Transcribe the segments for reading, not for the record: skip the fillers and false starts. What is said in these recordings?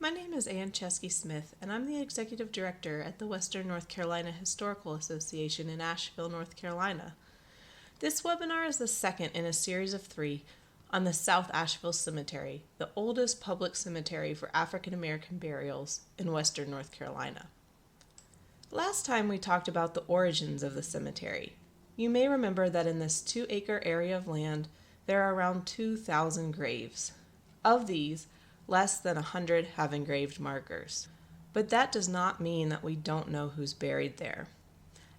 My name is Ann Chesky-Smith, and I'm the Executive Director at the Western North Carolina Historical Association in Asheville, North Carolina. This webinar is the second in a series of 3 on the South Asheville Cemetery, the oldest public cemetery for African American burials in Western North Carolina. Last time we talked about the origins of the cemetery. You may remember that in this 2-acre area of land, there are around 2,000 graves. Of these, less than 100 have engraved markers. But that does not mean that we don't know who's buried there.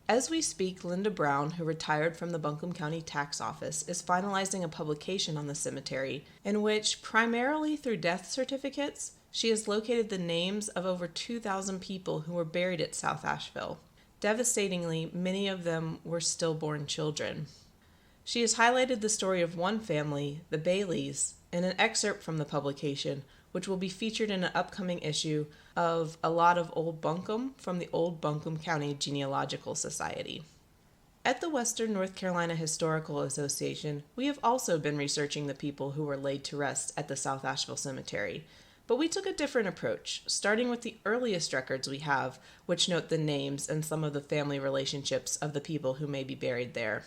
As we speak, Linda Brown, who retired from the Buncombe County Tax Office, is finalizing a publication on the cemetery in which, primarily through death certificates, she has located the names of over 2,000 people who were buried at South Asheville. Devastatingly, many of them were stillborn children. She has highlighted the story of one family, the Baileys, in an excerpt from the publication, which will be featured in an upcoming issue of A Lot of Old Buncombe from the Old Buncombe County Genealogical Society. At the Western North Carolina Historical Association, we have also been researching the people who were laid to rest at the South Asheville Cemetery, but we took a different approach, starting with the earliest records we have, which note the names and some of the family relationships of the people who may be buried there.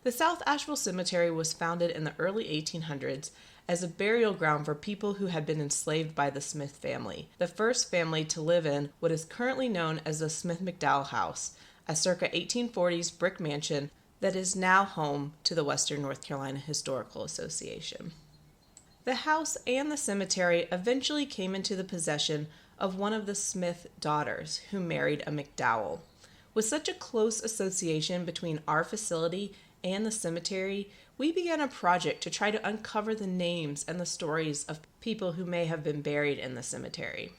The South Asheville Cemetery was founded in the early 1800s as a burial ground for people who had been enslaved by the Smith family, the first family to live in what is currently known as the Smith-Mcdowell House, a circa 1840s brick mansion that is now home to the Western North Carolina Historical Association. The house and the cemetery eventually came into the possession of one of the Smith daughters, who married a Mcdowell. With such a close association between our facility and the cemetery, we began a project to try to uncover the names and the stories of people who may have been buried in the cemetery.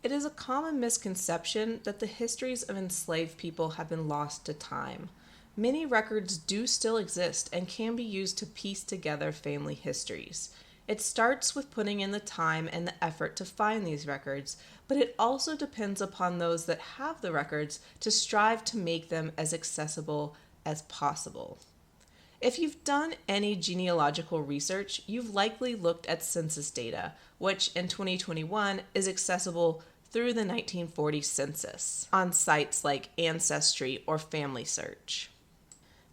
It is a common misconception that the histories of enslaved people have been lost to time. Many records do still exist and can be used to piece together family histories. It starts with putting in the time and the effort to find these records, but it also depends upon those that have the records to strive to make them as accessible as possible. If you've done any genealogical research, you've likely looked at census data, which in 2021 is accessible through the 1940 census on sites like Ancestry or Family Search.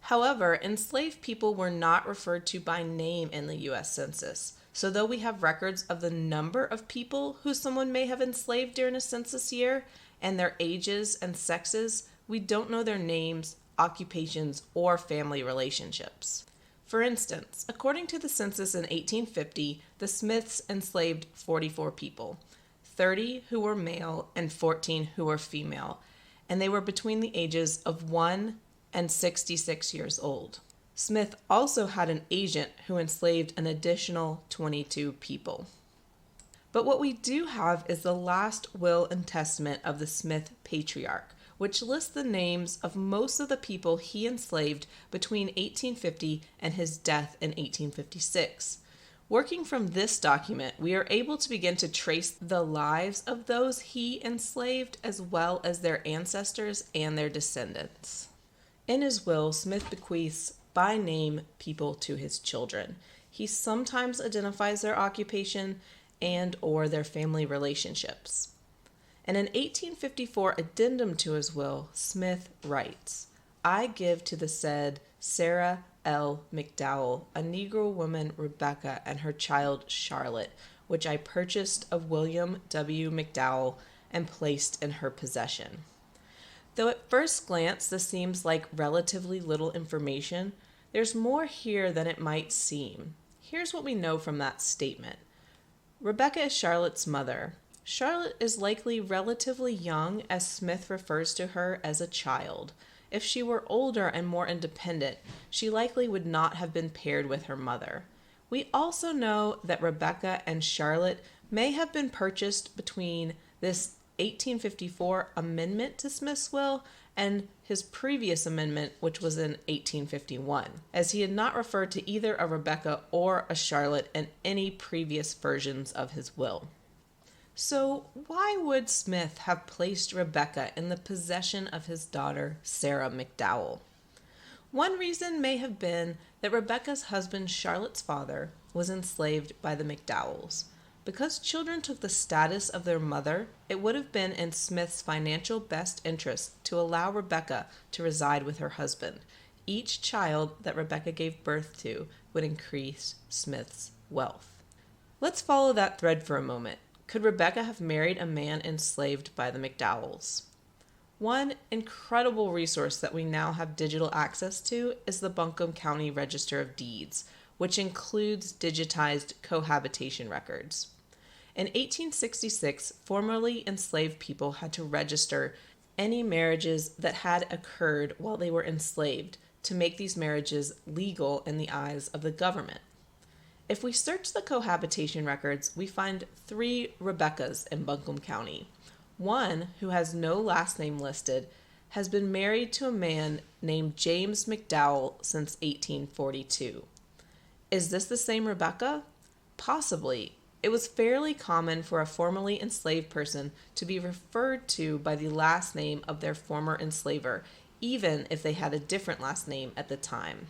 However, enslaved people were not referred to by name in the U.S. Census, so though we have records of the number of people who someone may have enslaved during a census year and their ages and sexes, we don't know their names, occupations, or family relationships. For instance, according to the census in 1850, the Smiths enslaved 44 people, 30 who were male and 14 who were female, and they were between the ages of 1 and 66 years old. Smith also had an agent who enslaved an additional 22 people. But what we do have is the last will and testament of the Smith patriarch, which lists the names of most of the people he enslaved between 1850 and his death in 1856. Working from this document, we are able to begin to trace the lives of those he enslaved as well as their ancestors and their descendants. In his will, Smith bequeaths by name people to his children. He sometimes identifies their occupation and or their family relationships. In an 1854 addendum to his will, Smith writes, "I give to the said Sarah L. Mcdowell, a Negro woman Rebecca, and her child Charlotte, which I purchased of William W. Mcdowell and placed in her possession." Though at first glance this seems like relatively little information, there's more here than it might seem. Here's what we know from that statement. Rebecca is Charlotte's mother. Charlotte is likely relatively young, as Smith refers to her as a child. If she were older and more independent, she likely would not have been paired with her mother. We also know that Rebecca and Charlotte may have been purchased between this 1854 amendment to Smith's will and his previous amendment, which was in 1851, as he had not referred to either a Rebecca or a Charlotte in any previous versions of his will. So why would Smith have placed Rebecca in the possession of his daughter, Sarah Mcdowell? One reason may have been that Rebecca's husband, Charlotte's father, was enslaved by the Mcdowells, Because children took the status of their mother, it would have been in Smith's financial best interest to allow Rebecca to reside with her husband. Each child that Rebecca gave birth to would increase Smith's wealth. Let's follow that thread for a moment. Could Rebecca have married a man enslaved by the Mcdowells? One incredible resource that we now have digital access to is the Buncombe County Register of Deeds, which includes digitized cohabitation records. In 1866, formerly enslaved people had to register any marriages that had occurred while they were enslaved to make these marriages legal in the eyes of the government. If we search the cohabitation records, we find 3 Rebeccas in Buncombe County. One, who has no last name listed, has been married to a man named James Mcdowell since 1842. Is this the same Rebecca? Possibly. It was fairly common for a formerly enslaved person to be referred to by the last name of their former enslaver, even if they had a different last name at the time.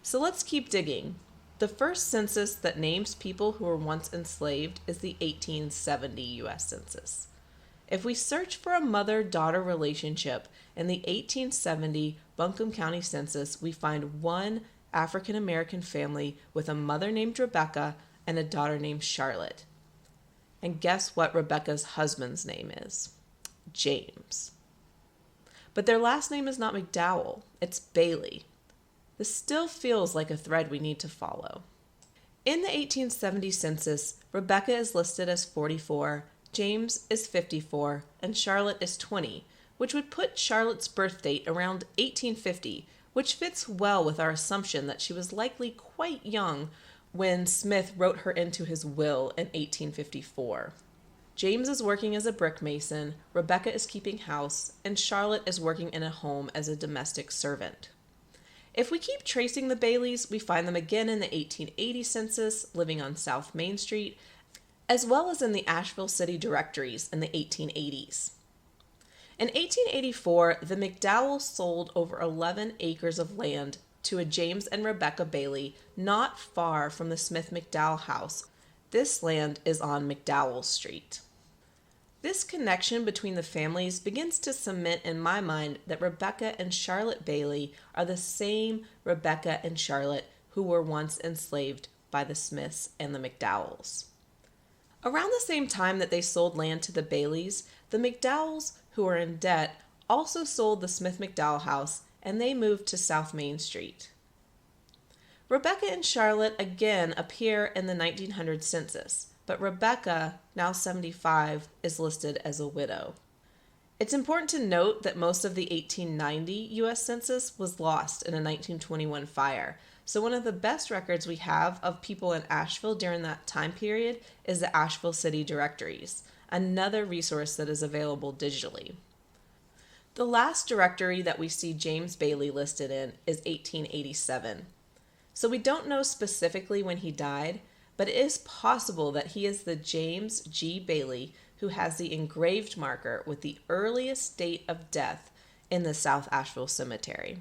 So let's keep digging. The first census that names people who were once enslaved is the 1870 U.S. Census. If we search for a mother-daughter relationship in the 1870 Buncombe County Census, we find one African-American family with a mother named Rebecca and a daughter named Charlotte. And guess what Rebecca's husband's name is? James. But their last name is not McDowell, it's Bailey. This still feels like a thread we need to follow. In the 1870 census, Rebecca is listed as 44, James is 54, and Charlotte is 20, which would put Charlotte's birth date around 1850, which fits well with our assumption that she was likely quite young when Smith wrote her into his will in 1854. James is working as a brick mason, Rebecca is keeping house, and Charlotte is working in a home as a domestic servant. If we keep tracing the Baileys, we find them again in the 1880 census, living on South Main Street, as well as in the Asheville City Directories in the 1880s. In 1884, the McDowells sold over 11 acres of land to a James and Rebecca Bailey not far from the Smith McDowell house. This land is on Mcdowell Street. This connection between the families begins to cement in my mind that Rebecca and Charlotte Bailey are the same Rebecca and Charlotte who were once enslaved by the Smiths and the McDowells. Around the same time that they sold land to the Baileys, the McDowells, who were in debt, also sold the Smith McDowell house, and they moved to South Main Street. Rebecca and Charlotte again appear in the 1900 census, but Rebecca, now 75, is listed as a widow. It's important to note that most of the 1890 U.S. Census was lost in a 1921 fire, so one of the best records we have of people in Asheville during that time period is the Asheville City Directories, another resource that is available digitally. The last directory that we see James Bailey listed in is 1887. So we don't know specifically when he died, but it is possible that he is the James G. Bailey who has the engraved marker with the earliest date of death in the South Asheville Cemetery.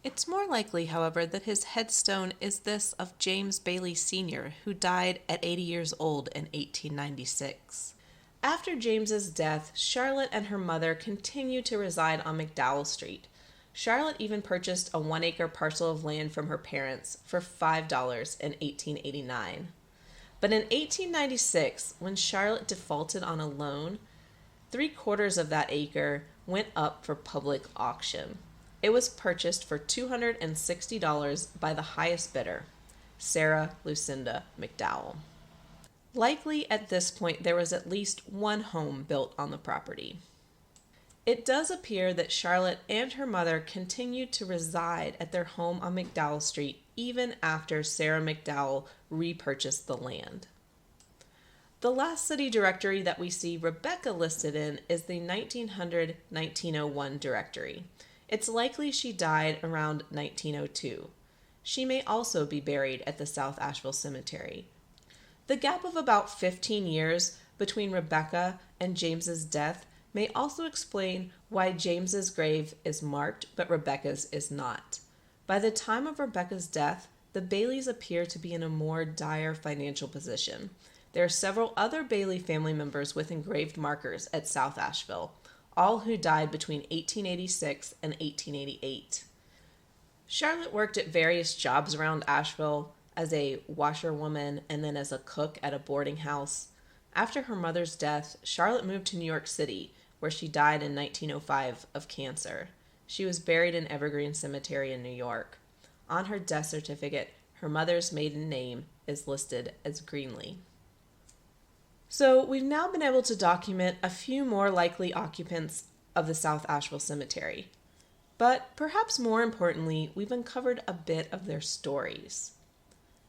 It's more likely, however, that his headstone is this of James Bailey Sr., who died at 80 years old in 1896. After James's death, Charlotte and her mother continued to reside on Mcdowell Street. Charlotte even purchased a 1-acre parcel of land from her parents for $5 in 1889. But in 1896, when Charlotte defaulted on a loan, 3/4 of that acre went up for public auction. It was purchased for $260 by the highest bidder, Sarah Lucinda McDowell. Likely at this point there was at least one home built on the property. It does appear that Charlotte and her mother continued to reside at their home on Mcdowell Street even after Sarah McDowell repurchased the land. The last city directory that we see Rebecca listed in is the 1900-1901 directory. It's likely she died around 1902. She may also be buried at the South Asheville Cemetery. The gap of about 15 years between Rebecca and James's death may also explain why James's grave is marked but Rebecca's is not. By the time of Rebecca's death, the Baileys appear to be in a more dire financial position. There are several other Bailey family members with engraved markers at South Asheville, all who died between 1886 and 1888. Charlotte worked at various jobs around Asheville as a washerwoman and then as a cook at a boarding house. After her mother's death, Charlotte moved to New York City, where she died in 1905 of cancer. She was buried in Evergreen Cemetery in New York. On her death certificate, her mother's maiden name is listed as Greenlee. So we've now been able to document a few more likely occupants of the South Asheville Cemetery. But perhaps more importantly, we've uncovered a bit of their stories.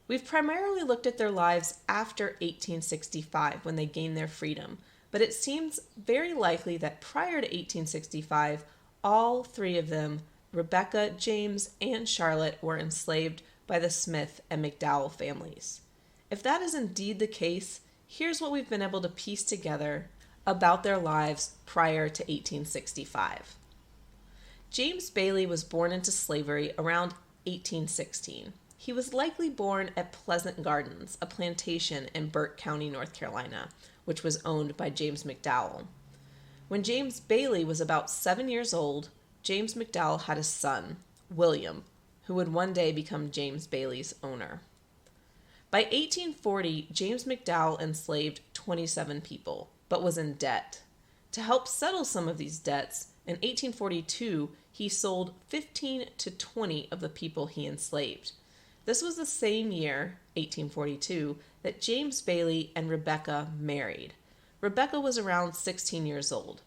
We've primarily looked at their lives after 1865 when they gained their freedom, but it seems very likely that prior to 1865, all three of them, Rebecca, James, and Charlotte, were enslaved by the Smith and Mcdowell families. If that is indeed the case, here's what we've been able to piece together about their lives prior to 1865. James Bailey was born into slavery around 1816. He was likely born at Pleasant Gardens, a plantation in Burke County, North Carolina, which was owned by James Mcdowell. When James Bailey was about 7 years old, James Mcdowell had a son, William, who would one day become James Bailey's owner. By 1840, James Mcdowell enslaved 27 people, but was in debt. To help settle some of these debts, in 1842, he sold 15 to 20 of the people he enslaved. This was the same year, 1842, that James Bailey and Rebecca married. Rebecca was around 16 years old.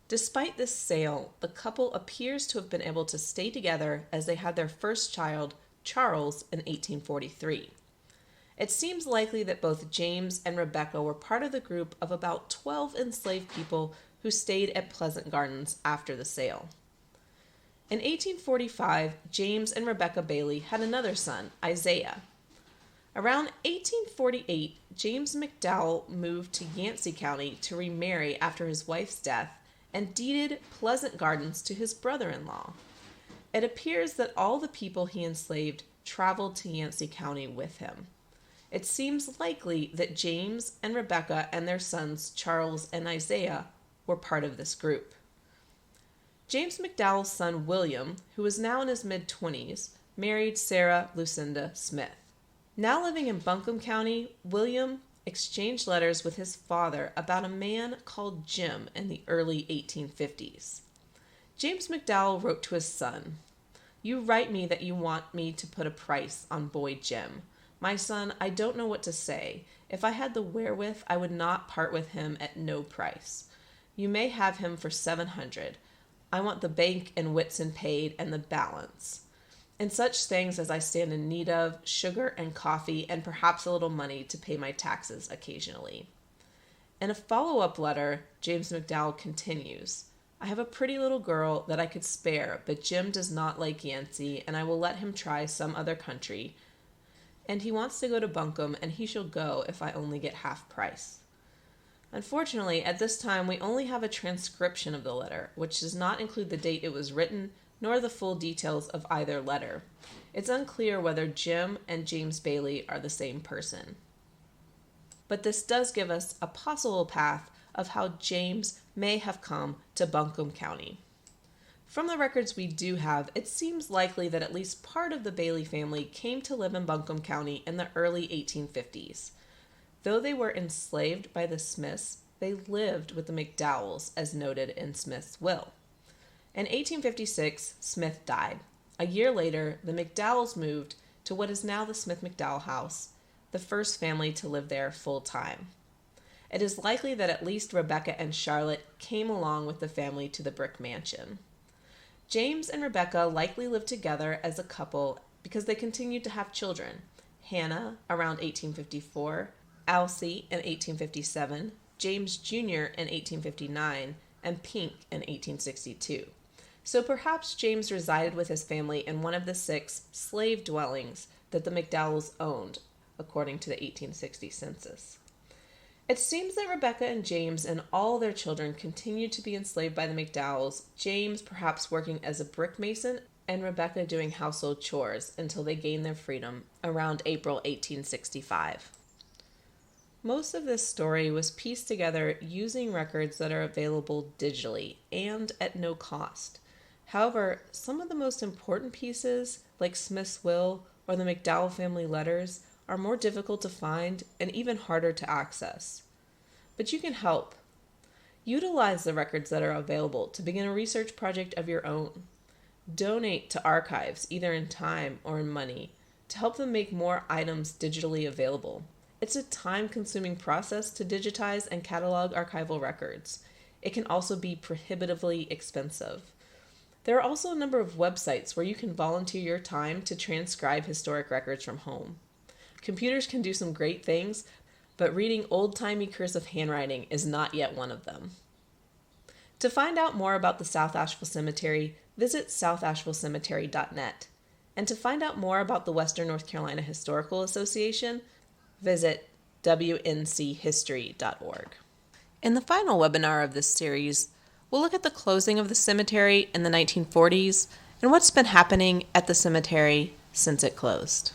Despite this sale, the couple appears to have been able to stay together as they had their first child, Charles, in 1843. It seems likely that both James and Rebecca were part of the group of about 12 enslaved people who stayed at Pleasant Gardens after the sale. In 1845, James and Rebecca Bailey had another son, Isaiah. Around 1848, James McDowell moved to Yancey County to remarry after his wife's death and deeded Pleasant Gardens to his brother-in-law. It appears that all the people he enslaved traveled to Yancey County with him. It seems likely that James and Rebecca and their sons Charles and Isaiah were part of this group. James McDowell's son William, who was now in his mid-20s, married Sarah Lucinda Smith. Now living in Buncombe County, William exchanged letters with his father about a man called Jim in the early 1850s. James McDowell wrote to his son, "You write me that you want me to put a price on boy Jim. My son, I don't know what to say. If I had the wherewith, I would not part with him at no price. You may have him for 700. I want the bank and Whitson paid and the balance. And such things as I stand in need of, sugar and coffee, and perhaps a little money to pay my taxes occasionally." In a follow-up letter, James McDowell continues, "I have a pretty little girl that I could spare, but Jim does not like Yancey, and I will let him try some other country. And he wants to go to Buncombe, and he shall go if I only get half price." Unfortunately, at this time, we only have a transcription of the letter, which does not include the date it was written, nor the full details of either letter. It's unclear whether Jim and James Bailey are the same person. But this does give us a possible path of how James may have come to Buncombe County. From the records we do have, it seems likely that at least part of the Bailey family came to live in Buncombe County in the early 1850s. Though they were enslaved by the Smiths, they lived with the McDowells, as noted in Smith's will. In 1856, Smith died. A year later, the McDowells moved to what is now the Smith-McDowell House, the first family to live there full-time. It is likely that at least Rebecca and Charlotte came along with the family to the brick mansion. James and Rebecca likely lived together as a couple because they continued to have children. Hannah, around 1854, Alcee in 1857, James Jr. in 1859, and Pink in 1862. So perhaps James resided with his family in one of the 6 slave dwellings that the McDowells owned, according to the 1860 census. It seems that Rebecca and James and all their children continued to be enslaved by the McDowells, James perhaps working as a brick mason and Rebecca doing household chores until they gained their freedom around April 1865. Most of this story was pieced together using records that are available digitally and at no cost. However, some of the most important pieces, like Smith's will or the Mcdowell family letters, are more difficult to find and even harder to access. But you can help. Utilize the records that are available to begin a research project of your own. Donate to archives, either in time or in money, to help them make more items digitally available. It's a time-consuming process to digitize and catalog archival records. It can also be prohibitively expensive. There are also a number of websites where you can volunteer your time to transcribe historic records from home. Computers can do some great things, but reading old-timey cursive handwriting is not yet one of them. To find out more about the South Asheville Cemetery, visit southashevillecemetery.net. And to find out more about the Western North Carolina Historical Association, visit wnchistory.org. In the final webinar of this series, we'll look at the closing of the cemetery in the 1940s and what's been happening at the cemetery since it closed.